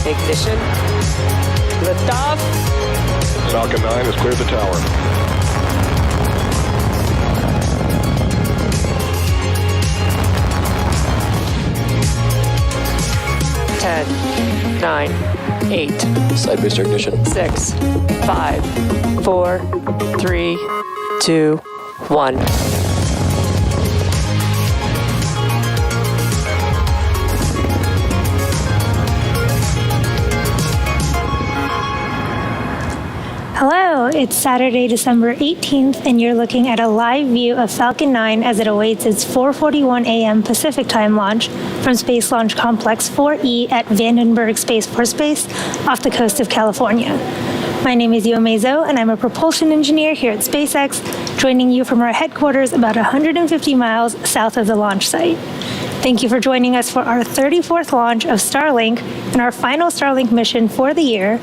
Ignition. Liftoff. Falcon 9 has cleared the tower. Ten, 9, 8. Side booster ignition. 6, 5, 4, 3, 2, 1. Hello, it's Saturday, December 18th, and you're looking at a live view of Falcon 9 as it awaits its 4:41 a.m. Pacific time launch from Space Launch Complex 4E at Vandenberg Space Force Base off the coast of California. My name is Yo Mezo, and I'm a propulsion engineer here at SpaceX, joining you from our headquarters about 150 miles south of the launch site. Thank you for joining us for our 34th launch of Starlink and our final Starlink mission for the year.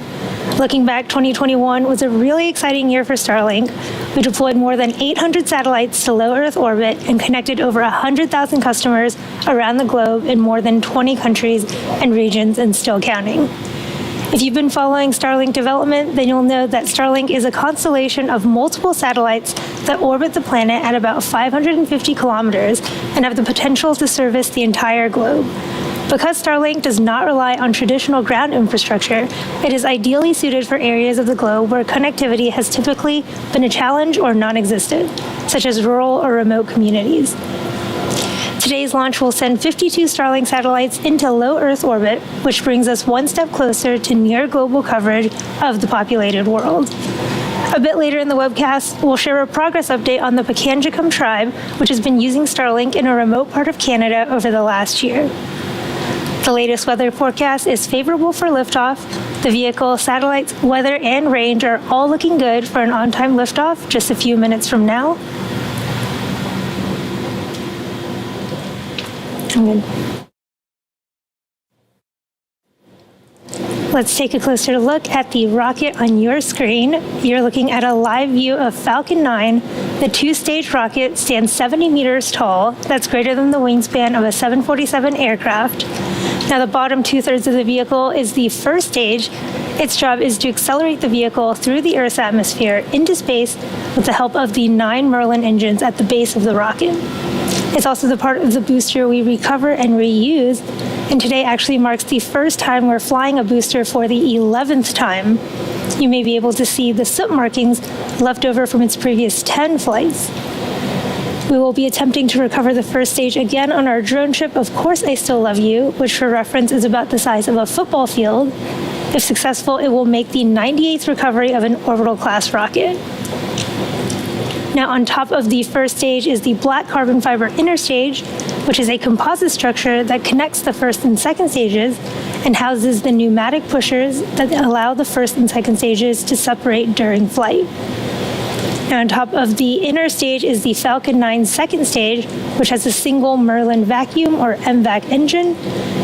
Looking back, 2021 was a really exciting year for Starlink. We deployed more than 800 satellites to low Earth orbit and connected over 100,000 customers around the globe in more than 20 countries and regions, and still counting. If you've been following Starlink development, then you'll know that Starlink is a constellation of multiple satellites that orbit the planet at about 550 kilometers and have the potential to service the entire globe. Because Starlink does not rely on traditional ground infrastructure, it is ideally suited for areas of the globe where connectivity has typically been a challenge or non-existent, such as rural or remote communities. Today's launch will send 52 Starlink satellites into low Earth orbit, which brings us one step closer to near global coverage of the populated world. A bit later in the webcast, we'll share a progress update on the Pakanjikum tribe, which has been using Starlink in a remote part of Canada over the last year. The latest weather forecast is favorable for liftoff. The vehicle, satellites, weather, and range are all looking good for an on-time liftoff just a few minutes from now. Let's take a closer look at the rocket on your screen. You're looking at a live view of Falcon 9. The two-stage rocket stands 70 meters tall. That's greater than the wingspan of a 747 aircraft. Now, the bottom two-thirds of the vehicle is the first stage. Its job is to accelerate the vehicle through the Earth's atmosphere into space with the help of the 9 Merlin engines at the base of the rocket. It's also the part of the booster we recover and reuse, and today actually marks the first time we're flying a booster for the 11th time. You may be able to see the soot markings left over from its previous 10 flights. We will be attempting to recover the first stage again on our drone ship, Of Course I Still Love You, which for reference is about the size of a football field. If successful, it will make the 98th recovery of an orbital class rocket. Now, on top of the first stage is the black carbon fiber inner stage, which is a composite structure that connects the first and second stages and houses the pneumatic pushers that allow the first and second stages to separate during flight. Now, on top of the inner stage is the Falcon 9 second stage, which has a single Merlin vacuum or MVAC engine.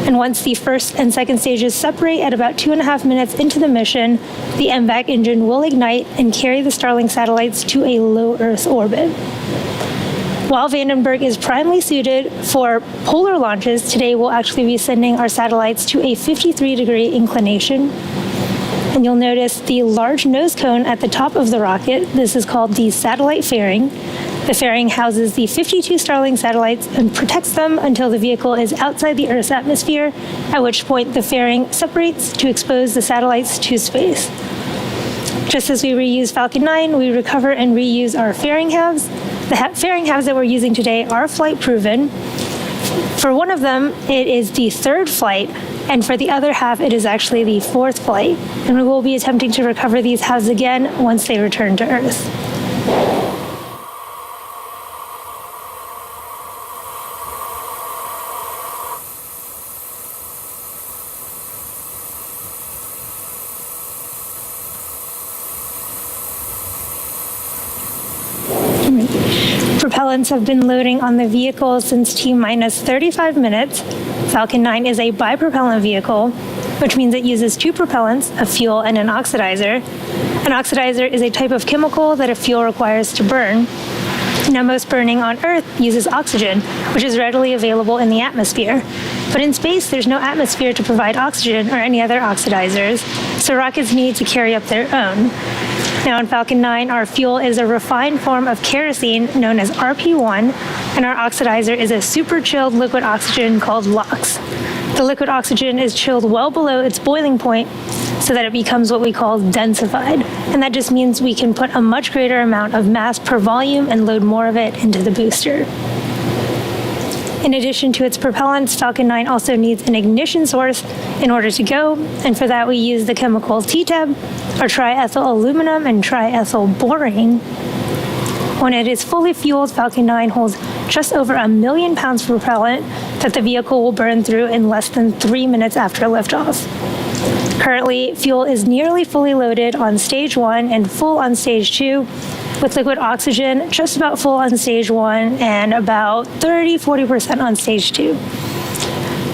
And once the first and second stages separate at about 2.5 minutes into the mission, the MVAC engine will ignite and carry the Starlink satellites to a low Earth orbit. While Vandenberg is primarily suited for polar launches, today we'll actually be sending our satellites to a 53-degree inclination. And you'll notice the large nose cone at the top of the rocket. This is called the satellite fairing. The fairing houses the 52 Starlink satellites and protects them until the vehicle is outside the Earth's atmosphere, at which point the fairing separates to expose the satellites to space. Just as we reuse Falcon 9, we recover and reuse our fairing halves. The fairing halves that we're using today are flight proven. For one of them, it is the third flight, and for the other half, it is actually the fourth flight. And we will be attempting to recover these halves again once they return to Earth. Propellants have been loading on the vehicle since T-minus 35 minutes. Falcon 9 is a bipropellant vehicle, which means it uses 2 propellants, a fuel and an oxidizer. An oxidizer is a type of chemical that a fuel requires to burn. Now, most burning on Earth uses oxygen, which is readily available in the atmosphere. But in space, there's no atmosphere to provide oxygen or any other oxidizers, so rockets need to carry up their own. Now, on Falcon 9, our fuel is a refined form of kerosene known as RP1, and our oxidizer is a super chilled liquid oxygen called LOX. The liquid oxygen is chilled well below its boiling point so that it becomes what we call densified. And that just means we can put a much greater amount of mass per volume and load more of it into the booster. In addition to its propellants, Falcon 9 also needs an ignition source in order to go, and for that we use the chemicals TTEB, or triethyl aluminum and triethyl borane. When it is fully fueled, Falcon 9 holds just over 1 million pounds of propellant that the vehicle will burn through in less than 3 minutes after liftoff. Currently, fuel is nearly fully loaded on stage 1 and full on stage 2, with liquid oxygen just about full on stage 1 and about 30-40% on stage 2.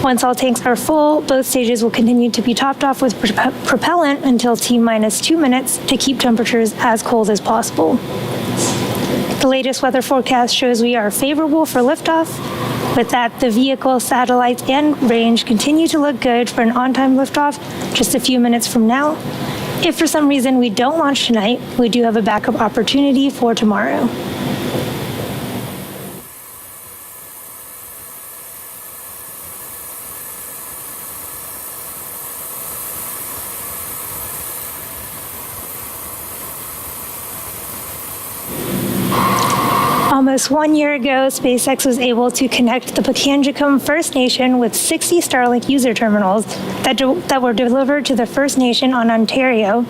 Once all tanks are full, both stages will continue to be topped off with propellant until T-minus 2 minutes to keep temperatures as cold as possible. The latest weather forecast shows we are favorable for liftoff. With that, the vehicle, satellites, and range continue to look good for an on-time liftoff just a few minutes from now. If for some reason we don't launch tonight, we do have a backup opportunity for tomorrow. Almost 1 year ago, SpaceX was able to connect the Pakanjikum First Nation with 60 Starlink user terminals that were delivered to the First Nation on Ontario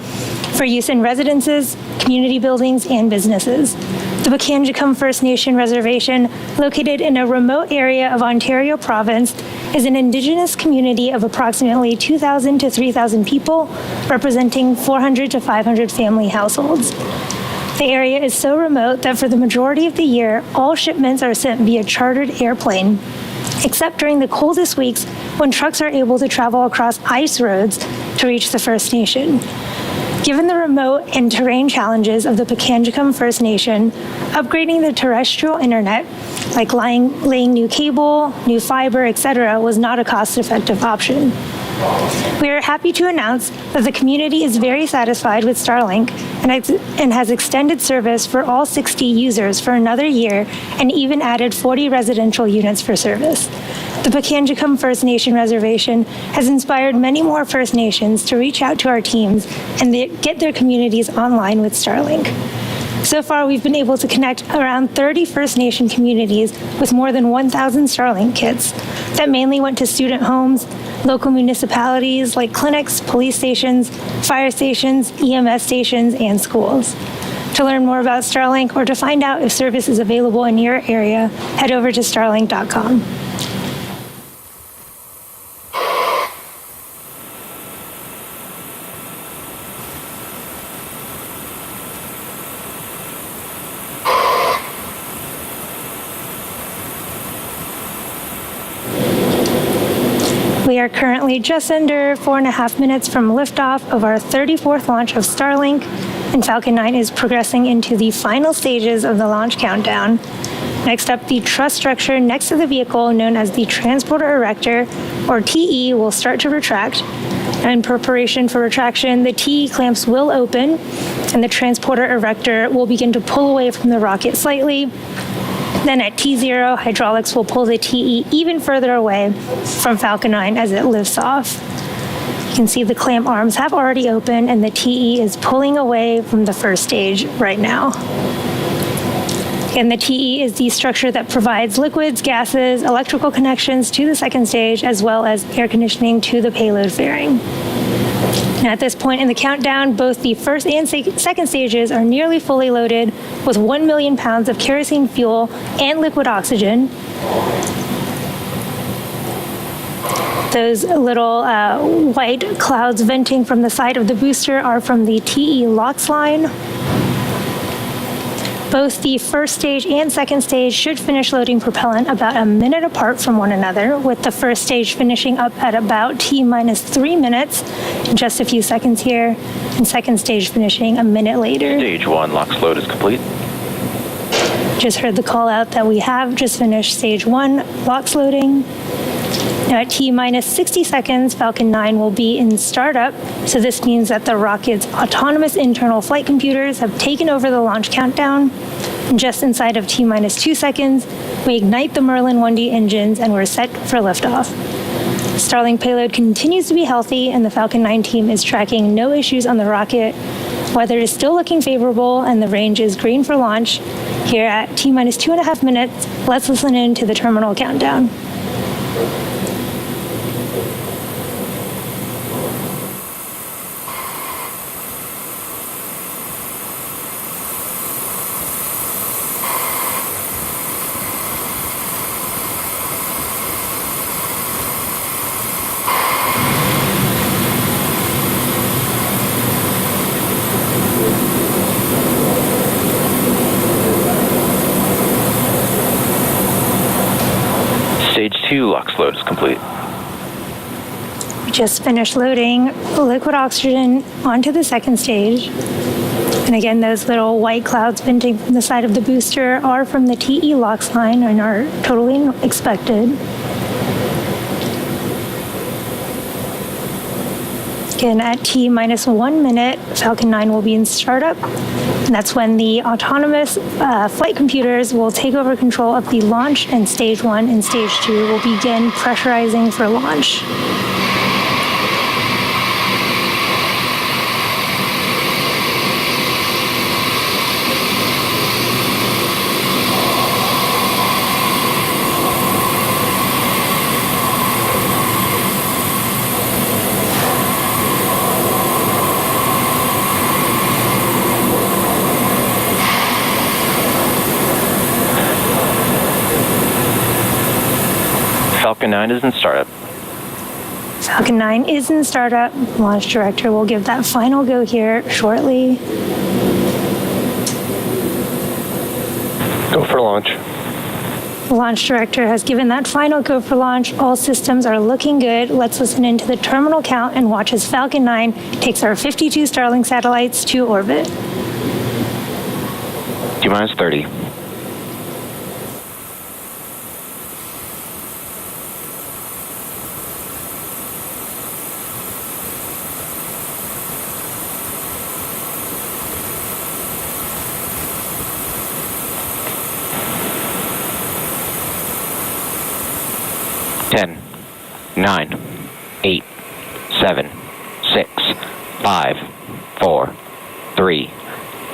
for use in residences, community buildings, and businesses. The Pakanjikum First Nation Reservation, located in a remote area of Ontario Province, is an Indigenous community of approximately 2,000 to 3,000 people, representing 400 to 500 family households. The area is so remote that for the majority of the year, all shipments are sent via chartered airplane, except during the coldest weeks when trucks are able to travel across ice roads to reach the First Nation. Given the remote and terrain challenges of the Pikangikum First Nation, upgrading the terrestrial internet, like laying new cable, new fiber, etc., was not a cost-effective option. We are happy to announce that the community is very satisfied with Starlink and has extended service for all 60 users for another year and even added 40 residential units for service. The Pikangikum First Nation Reservation has inspired many more First Nations to reach out to our teams and get their communities online with Starlink. So far, we've been able to connect around 30 First Nation communities with more than 1,000 Starlink kits that mainly went to student homes, local municipalities like clinics, police stations, fire stations, EMS stations, and schools. To learn more about Starlink or to find out if service is available in your area, head over to starlink.com. We are currently just under 4.5 minutes from liftoff of our 34th launch of Starlink, and Falcon 9 is progressing into the final stages of the launch countdown. Next up, the truss structure next to the vehicle, known as the transporter erector, or TE, will start to retract. In preparation for retraction, the TE clamps will open, and the transporter erector will begin to pull away from the rocket slightly. Then at T0, hydraulics will pull the TE even further away from Falcon 9 as it lifts off. You can see the clamp arms have already opened and the TE is pulling away from the first stage right now. And the TE is the structure that provides liquids, gases, electrical connections to the second stage, as well as air conditioning to the payload fairing. Now, at this point in the countdown, both the first and second stages are nearly fully loaded with 1 million pounds of kerosene fuel and liquid oxygen. Those little white clouds venting from the side of the booster are from the TE LOX line. Both the first stage and second stage should finish loading propellant about a minute apart from one another, with the first stage finishing up at about T-3 minutes, just a few seconds here, and second stage finishing a minute later. Stage 1 LOX load is complete. Just heard the call out that we have just finished stage 1 LOX loading. Now at T-60 seconds, Falcon 9 will be in startup, so this means that the rocket's autonomous internal flight computers have taken over the launch countdown. And just inside of T-2 seconds, we ignite the Merlin 1D engines and we're set for liftoff. Starlink payload continues to be healthy and the Falcon 9 team is tracking no issues on the rocket. Weather is still looking favorable and the range is green for launch. Here at T-2.5 minutes, let's listen in to the terminal countdown. Stage 2 LOX load is complete. We just finished loading liquid oxygen onto the second stage. And again, those little white clouds venting from the side of the booster are from the TE LOX line and are totally expected. Again, at T-1 minute, Falcon 9 will be in startup. And that's when the autonomous flight computers will take over control of the launch, and stage 1 and stage 2 will begin pressurizing for launch. Falcon 9 is in startup. Falcon 9 is in startup. Launch director will give that final go here shortly. Go for launch. The launch director has given that final go for launch. All systems are looking good. Let's listen into the terminal count and watch as Falcon 9 takes our 52 Starlink satellites to orbit. T-minus 30. Ten, 9, 8, 7, 6, 5, 4, 3,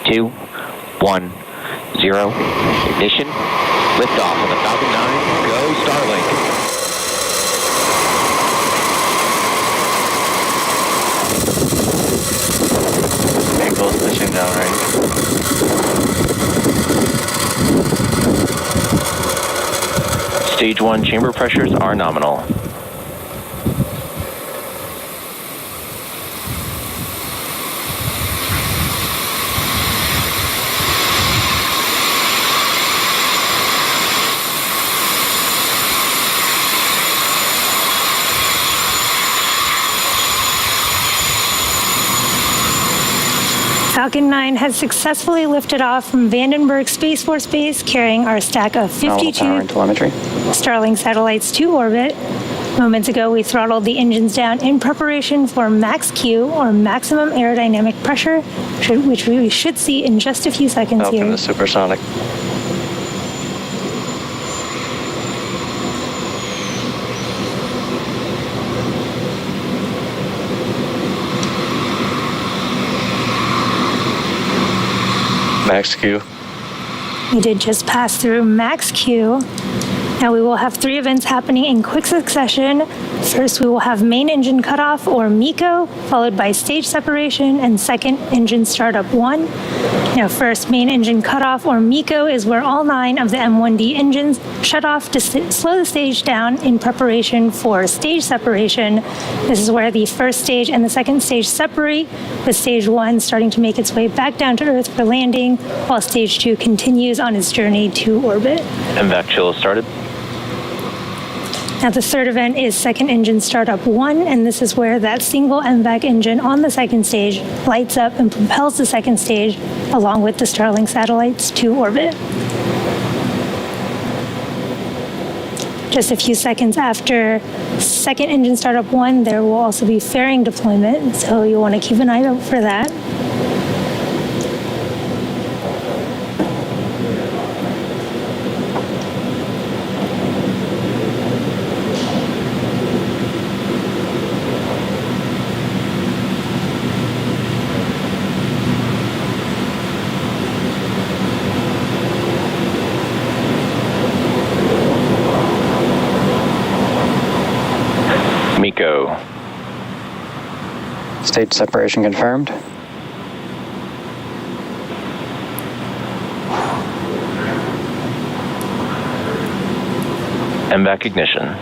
2, 1, 0. Ignition. Liftoff on the Falcon 9. Go Starlink. Angle's pushing down right. Stage 1 chamber pressures are nominal. Falcon 9 has successfully lifted off from Vandenberg Space Force Base, carrying our stack of 52 Starlink satellites to orbit. Moments ago, we throttled the engines down in preparation for Max Q, or maximum aerodynamic pressure, which we should see in just a few seconds Falcon here. is supersonic. Max Q. We did just pass through Max Q. Now we will have 3 events happening in quick succession. First, we will have main engine cutoff, or MECO, followed by stage separation, and second, engine startup 1. Now first, main engine cutoff, or MECO, is where all 9 of the M1D engines shut off to slow the stage down in preparation for stage separation. This is where the first stage and the second stage separate, with stage 1 starting to make its way back down to Earth for landing, while stage 2 continues on its journey to orbit. MVAC chill has started. Now the third event is second engine startup 1, and this is where that single MVAC engine on the second stage lights up and propels the second stage along with the Starlink satellites to orbit. Just a few seconds after second engine startup 1, there will also be fairing deployment, so you'll want to keep an eye out for that. MECO. Stage separation confirmed. MVAC ignition.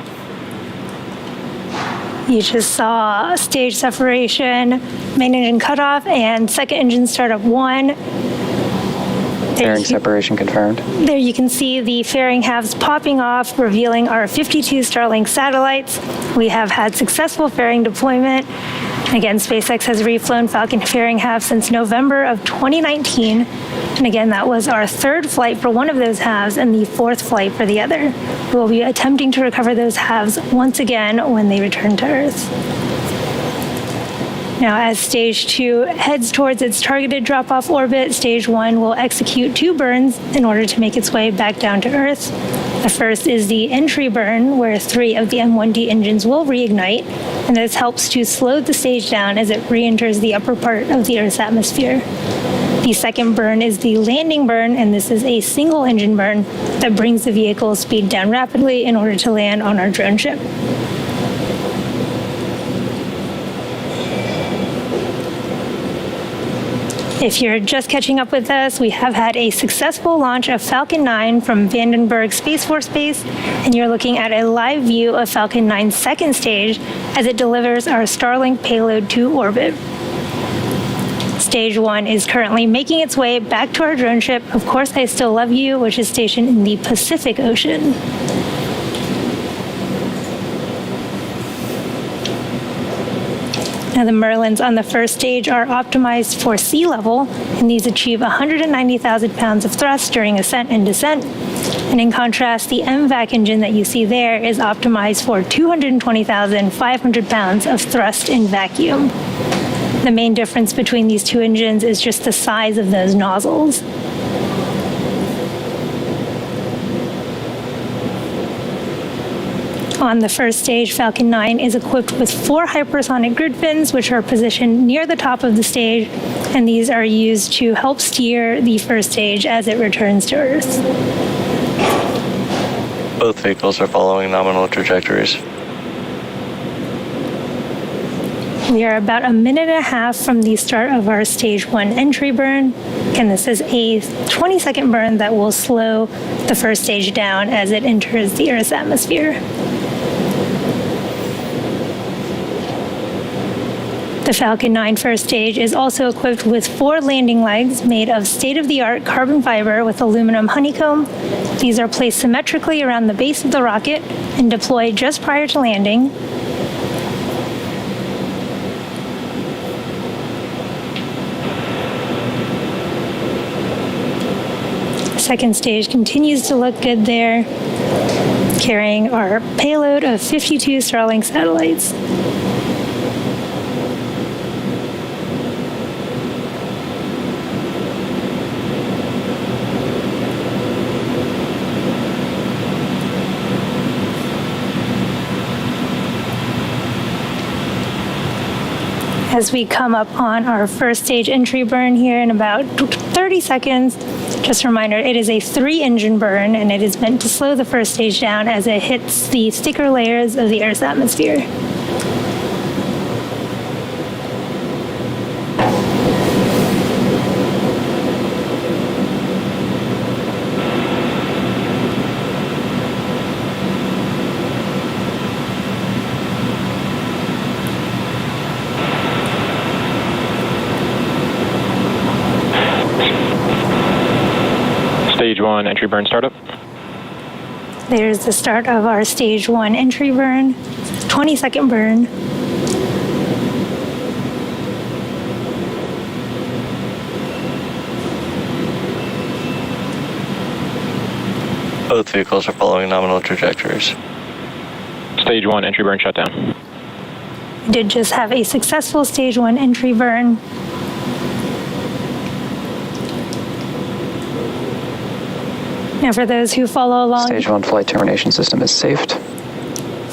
You just saw stage separation, main engine cutoff, and second engine startup 1. Fairing separation confirmed. There you can see the fairing halves popping off, revealing our 52 Starlink satellites. We have had successful fairing deployment. Again, SpaceX has reflown Falcon fairing halves since November of 2019. And again, that was our 3rd flight for one of those halves and the 4th flight for the other. We will be attempting to recover those halves once again when they return to Earth. Now, as stage 2 heads towards its targeted drop-off orbit, stage 1 will execute 2 burns in order to make its way back down to Earth. The first is the entry burn, where 3 of the M1D engines will reignite, and this helps to slow the stage down as it re-enters the upper part of the Earth's atmosphere. The second burn is the landing burn, and this is a single engine burn that brings the vehicle's speed down rapidly in order to land on our drone ship. If you're just catching up with us, we have had a successful launch of Falcon 9 from Vandenberg Space Force Base, and you're looking at a live view of Falcon 9's second stage as it delivers our Starlink payload to orbit. Stage 1 is currently making its way back to our drone ship, Of Course I Still Love You, which is stationed in the Pacific Ocean. Now, the Merlins on the first stage are optimized for sea level, and these achieve 190,000 pounds of thrust during ascent and descent. And in contrast, the MVAC engine that you see there is optimized for 220,500 pounds of thrust in vacuum. The main difference between these two engines is just the size of those nozzles. On the first stage, Falcon 9 is equipped with 4 hypersonic grid fins, which are positioned near the top of the stage, and these are used to help steer the first stage as it returns to Earth. Both vehicles are following nominal trajectories. We are about a minute and a half from the start of our Stage 1 entry burn, and this is a 20-second burn that will slow the first stage down as it enters the Earth's atmosphere. The Falcon 9 first stage is also equipped with 4 landing legs made of state-of-the-art carbon fiber with aluminum honeycomb. These are placed symmetrically around the base of the rocket and deployed just prior to landing. Second stage continues to look good there, carrying our payload of 52 Starlink satellites. As we come up on our first stage entry burn here in about 30 seconds, just a reminder, it is a 3-engine burn, and it is meant to slow the first stage down as it hits the thicker layers of the Earth's atmosphere. Stage 1 entry burn startup. There's the start of our Stage 1 entry burn, 20-second burn. Both vehicles are following nominal trajectories. Stage 1 entry burn shutdown. We did just have a successful Stage 1 entry burn. Now, for those who follow along, Stage 1 flight termination system is saved.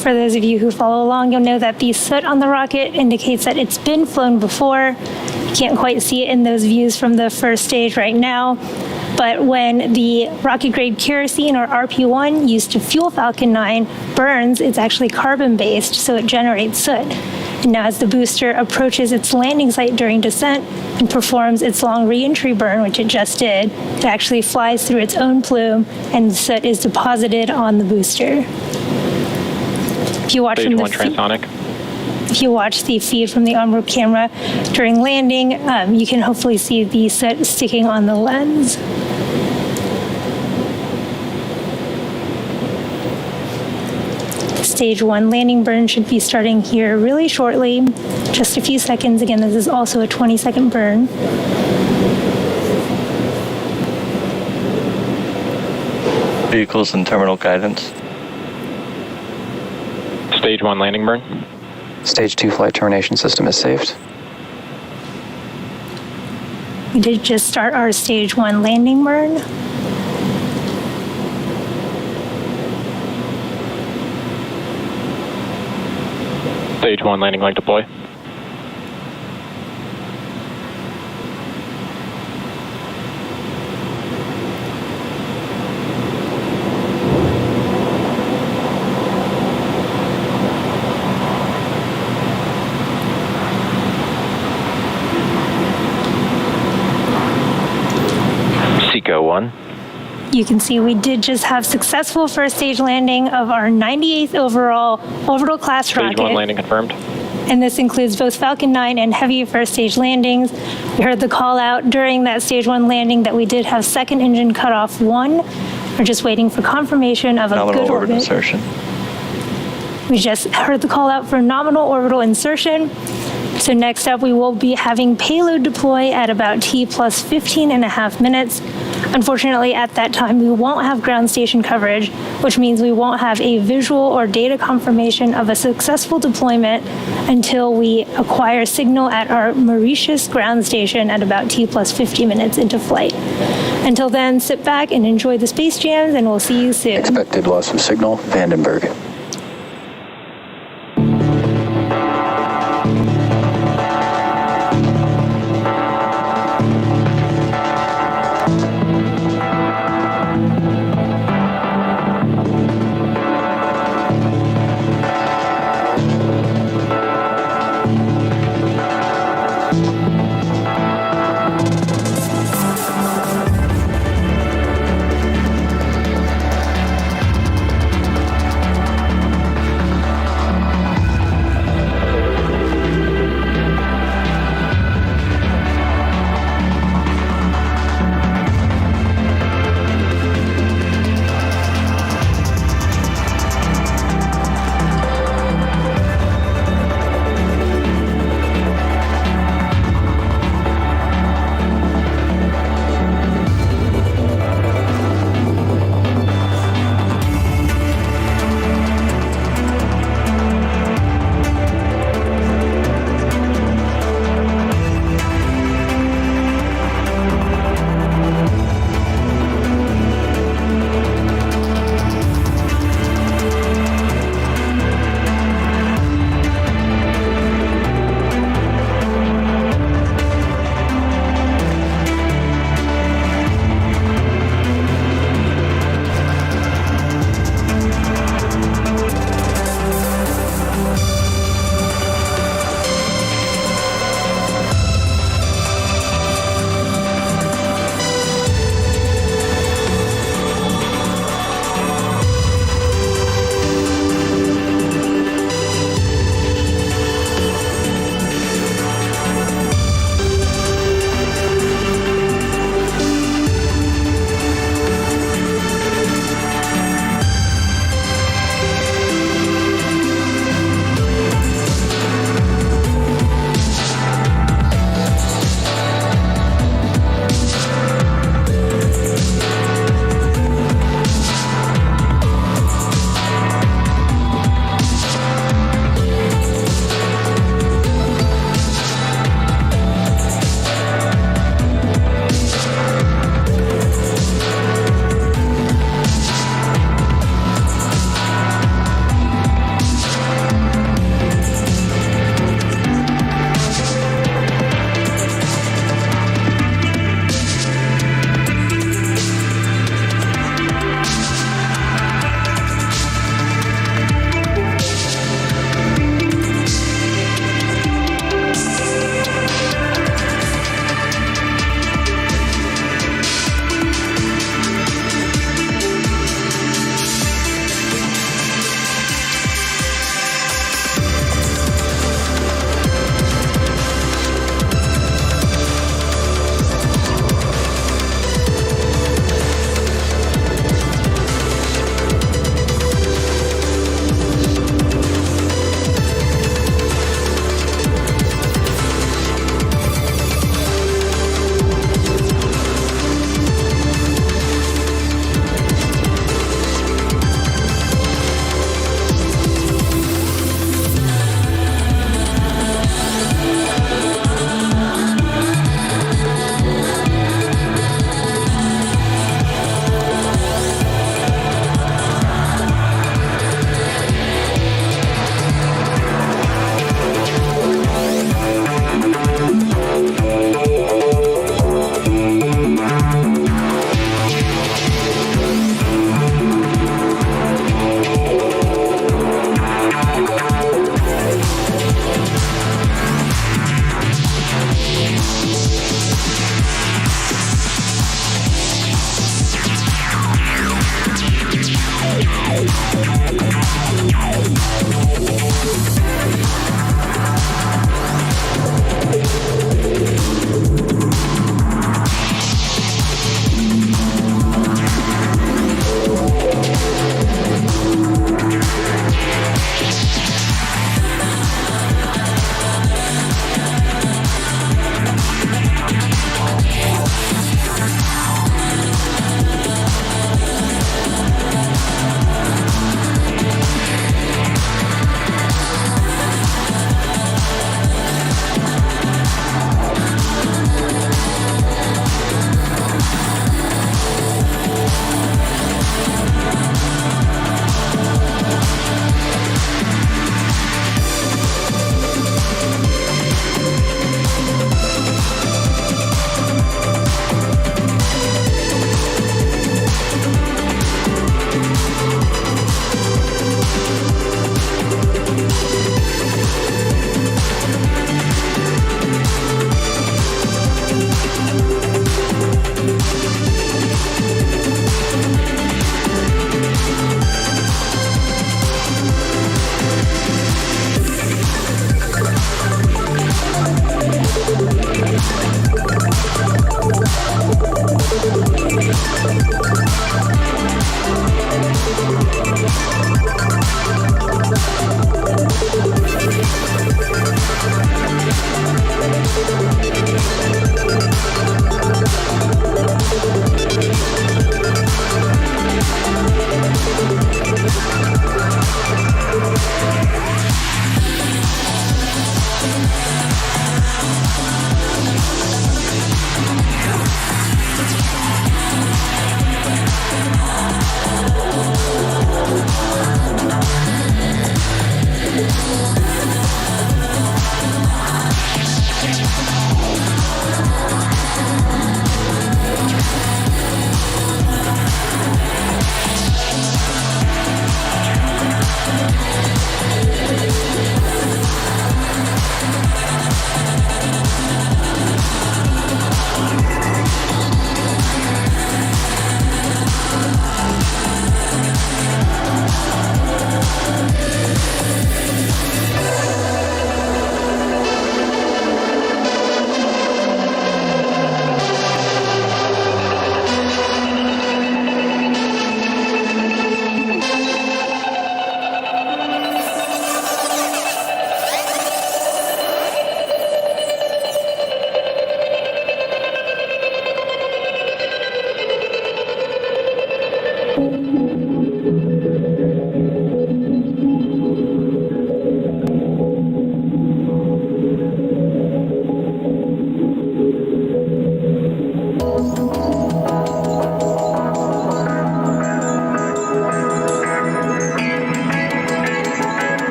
For those of you who follow along, you'll know that the soot on the rocket indicates that it's been flown before. You can't quite see it in those views from the first stage right now. But when the rocket-grade kerosene, or RP1, used to fuel Falcon 9 burns, it's actually carbon-based, so it generates soot. And now as the booster approaches its landing site during descent and performs its long re-entry burn, which it just did, it actually flies through its own plume, and the soot is deposited on the booster. If you watch Stage 1 transonic. If you watch the feed from the onboard camera during landing, you can hopefully see the soot sticking on the lens. Stage 1 landing burn should be starting here really shortly, just a few seconds. Again, this is also a 20-second burn. Vehicles and terminal guidance. Stage 1 landing burn. Stage 2 flight termination system is saved. We did just start our Stage 1 landing burn. Stage 1 landing leg deploy. Seco 1. You can see we did just have successful first stage landing of our 98th overall orbital class Stage rocket. 1 landing confirmed. and this includes both Falcon 9 and Heavy first stage landings. We heard the call out during that stage 1 landing that we did have second engine cutoff 1. We're just waiting for confirmation of a Nominal good orbit orbit. insertion. We just heard the call out for nominal orbital insertion. So next up, we will be having payload deploy at about T plus 15 and a half minutes. Unfortunately, at that time, we won't have ground station coverage, which means we won't have a visual or data confirmation of a successful deployment until we acquire signal at our Mauritius ground station at about T plus 50 minutes into flight. Until then, sit back and enjoy the space jams, and we'll see you soon. Expected loss of signal, Vandenberg.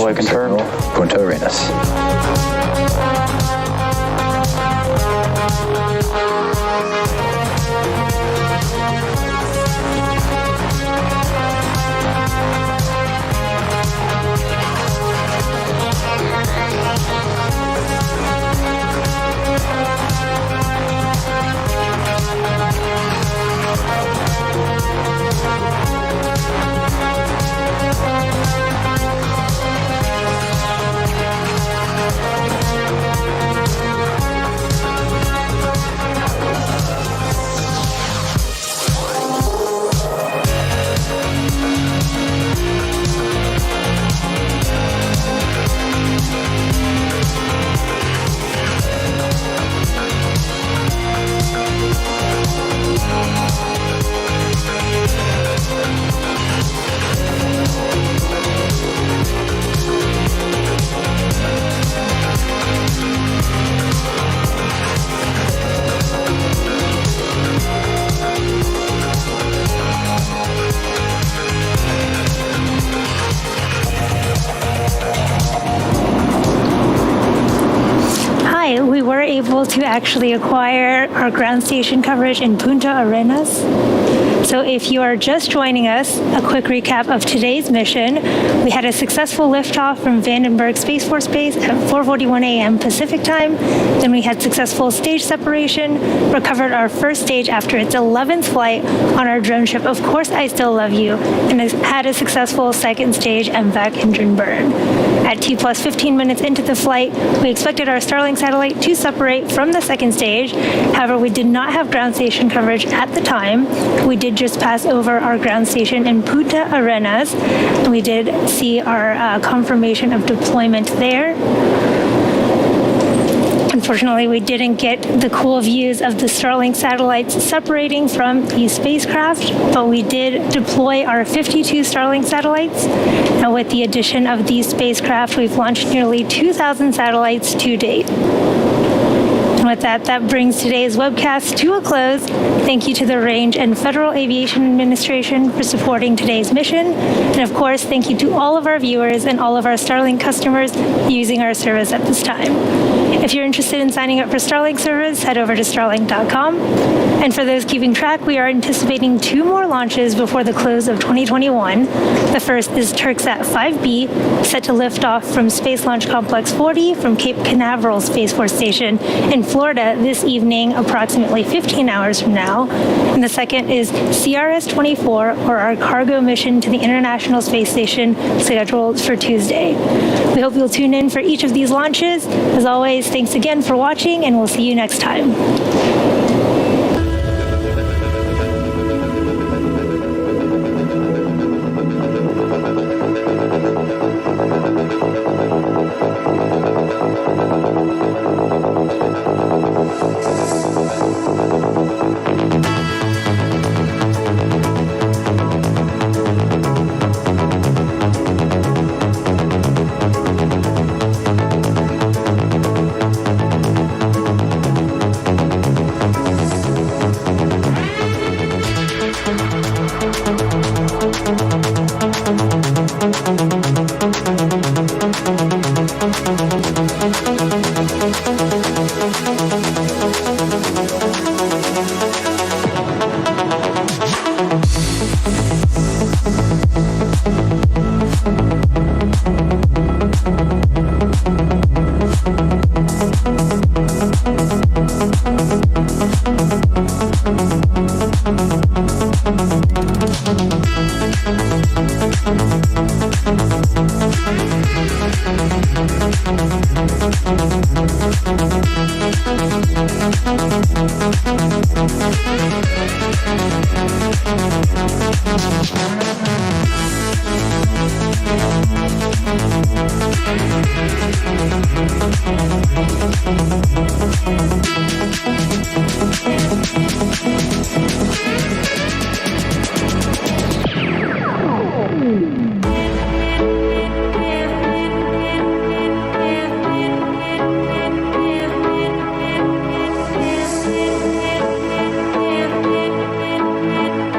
deploy confirmed. signal, Punta Arenas. Hi, we were able to actually acquire our ground station coverage in Punta Arenas. So if you are just joining us, a quick recap of today's mission. We had a successful liftoff from Vandenberg Space Force Base at 4:41 a.m. Pacific time. Then we had successful stage separation, recovered our first stage after its 11th flight on our drone ship, Of Course I Still Love You, and had a successful second stage MVAC engine burn. At T plus 15 minutes into the flight, we expected our Starlink satellite to separate from the second stage. However, we did not have ground station coverage at the time. We did just pass over our ground station in Punta Arenas, and we did see our confirmation of deployment there. Unfortunately, we didn't get the cool views of the Starlink satellites separating from the spacecraft, but we did deploy our 52 Starlink satellites. Now, with the addition of these spacecraft, we've launched nearly 2,000 satellites to date. And with that, that brings today's webcast to a close. Thank you to the Range and Federal Aviation Administration for supporting today's mission. And of course, thank you to all of our viewers and all of our Starlink customers using our service at this time. If you're interested in signing up for Starlink service, head over to starlink.com. And for those keeping track, we are anticipating 2 more launches before the close of 2021. The first is Turksat 5B, set to lift off from Space Launch Complex 40 from Cape Canaveral Space Force Station in Florida this evening, approximately 15 hours from now. And the second is CRS-24, or our cargo mission to the International Space Station, scheduled for Tuesday. We hope you'll tune in for each of these launches. As always, thanks again for watching, and we'll see you next time. Thank you.